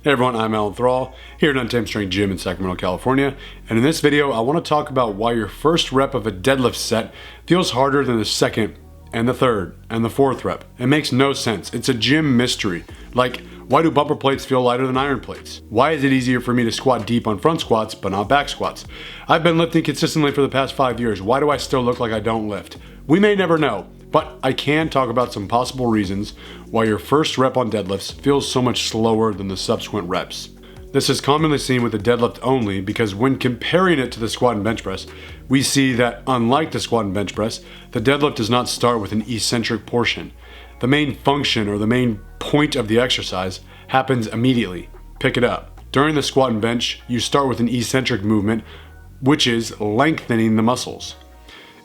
Hey everyone, I'm Alan Thrall, here at Untamed Strength Gym in Sacramento, California, and in this video I want to talk about why your first rep of a deadlift set feels harder than the second, and the third, and the fourth rep. It makes no sense. It's a gym mystery. Like, why do bumper plates feel lighter than iron plates? Why is it easier for me to squat deep on front squats but not back squats? I've been lifting consistently for the past 5 years. Why do I still look like I don't lift? We may never know, but I can talk about some possible reasons why your first rep on deadlifts feels so much slower than the subsequent reps. This is commonly seen with the deadlift only because when comparing it to the squat and bench press, we see that unlike the squat and bench press, the deadlift does not start with an eccentric portion. The main function or the main point of the exercise happens immediately. Pick it up. During the squat and bench, you start with an eccentric movement, which is lengthening the muscles.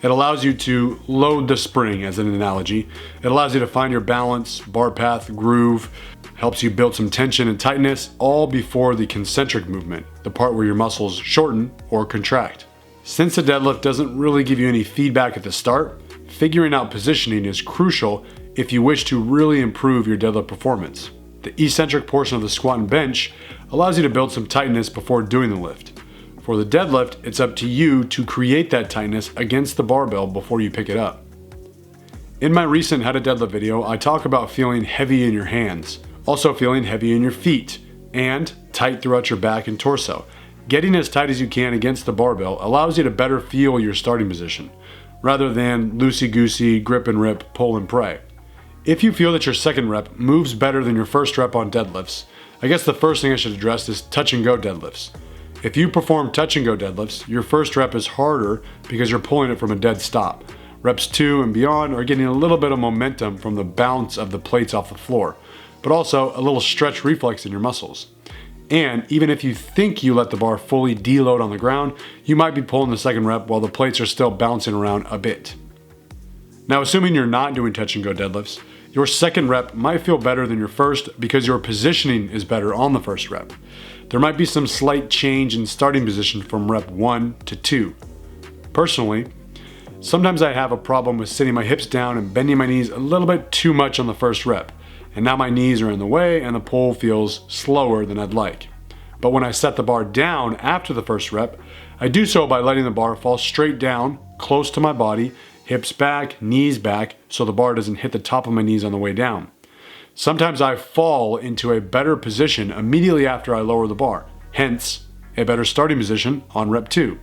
It allows you to load the spring, as an analogy. It allows you to find your balance, bar path, groove, helps you build some tension and tightness, all before the concentric movement, the part where your muscles shorten or contract. Since the deadlift doesn't really give you any feedback at the start, figuring out positioning is crucial if you wish to really improve your deadlift performance. The eccentric portion of the squat and bench allows you to build some tightness before doing the lift. For the deadlift, it's up to you to create that tightness against the barbell before you pick it up. In my recent How to Deadlift video, I talk about feeling heavy in your hands, also feeling heavy in your feet, and tight throughout your back and torso. Getting as tight as you can against the barbell allows you to better feel your starting position, rather than loosey-goosey, grip and rip, pull and pray. If you feel that your second rep moves better than your first rep on deadlifts, I guess the first thing I should address is touch and go deadlifts. If you perform touch and go deadlifts, your first rep is harder because you're pulling it from a dead stop. Reps 2 and beyond are getting a little bit of momentum from the bounce of the plates off the floor, but also a little stretch reflex in your muscles. And even if you think you let the bar fully deload on the ground, you might be pulling the second rep while the plates are still bouncing around a bit. Now, assuming you're not doing touch and go deadlifts, your second rep might feel better than your first because your positioning is better on the first rep. There might be some slight change in starting position from rep 1 to 2. Personally, sometimes I have a problem with sitting my hips down and bending my knees a little bit too much on the first rep, and now my knees are in the way and the pull feels slower than I'd like. But when I set the bar down after the first rep, I do so by letting the bar fall straight down, close to my body, hips back, knees back, so the bar doesn't hit the top of my knees on the way down. Sometimes I fall into a better position immediately after I lower the bar, hence a better starting position on rep 2.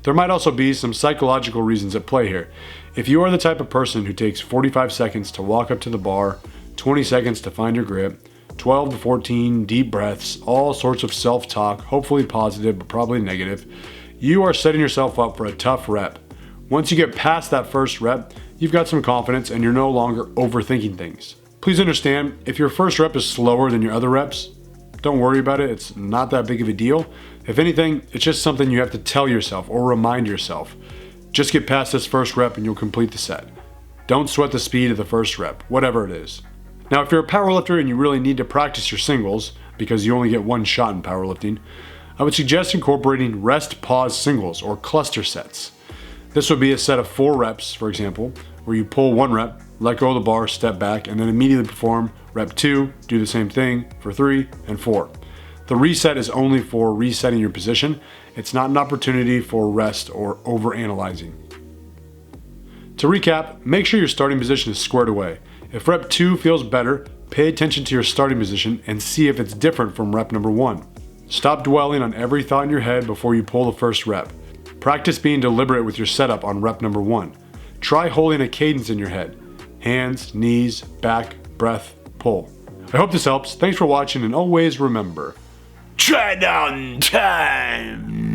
There might also be some psychological reasons at play here. If you are the type of person who takes 45 seconds to walk up to the bar, 20 seconds to find your grip, 12 to 14 deep breaths, all sorts of self-talk, hopefully positive but probably negative, you are setting yourself up for a tough rep. Once you get past that first rep, you've got some confidence and you're no longer overthinking things. Please understand, if your first rep is slower than your other reps, don't worry about it. It's not that big of a deal. If anything, it's just something you have to tell yourself or remind yourself. Just get past this first rep and you'll complete the set. Don't sweat the speed of the first rep, whatever it is. Now, if you're a powerlifter and you really need to practice your singles, because you only get one shot in powerlifting, I would suggest incorporating rest-pause singles or cluster sets. This would be a set of 4 reps, for example, where you pull 1 rep, let go of the bar, step back, and then immediately perform rep 2, do the same thing for 3 and 4. The reset is only for resetting your position. It's not an opportunity for rest or overanalyzing. To recap, make sure your starting position is squared away. If rep 2 feels better, pay attention to your starting position and see if it's different from rep number 1. Stop dwelling on every thought in your head before you pull the first rep. Practice being deliberate with your setup on rep number 1. Try holding a cadence in your head. Hands, knees, back, breath, pull. I hope this helps. Thanks for watching, and always remember, tread on time.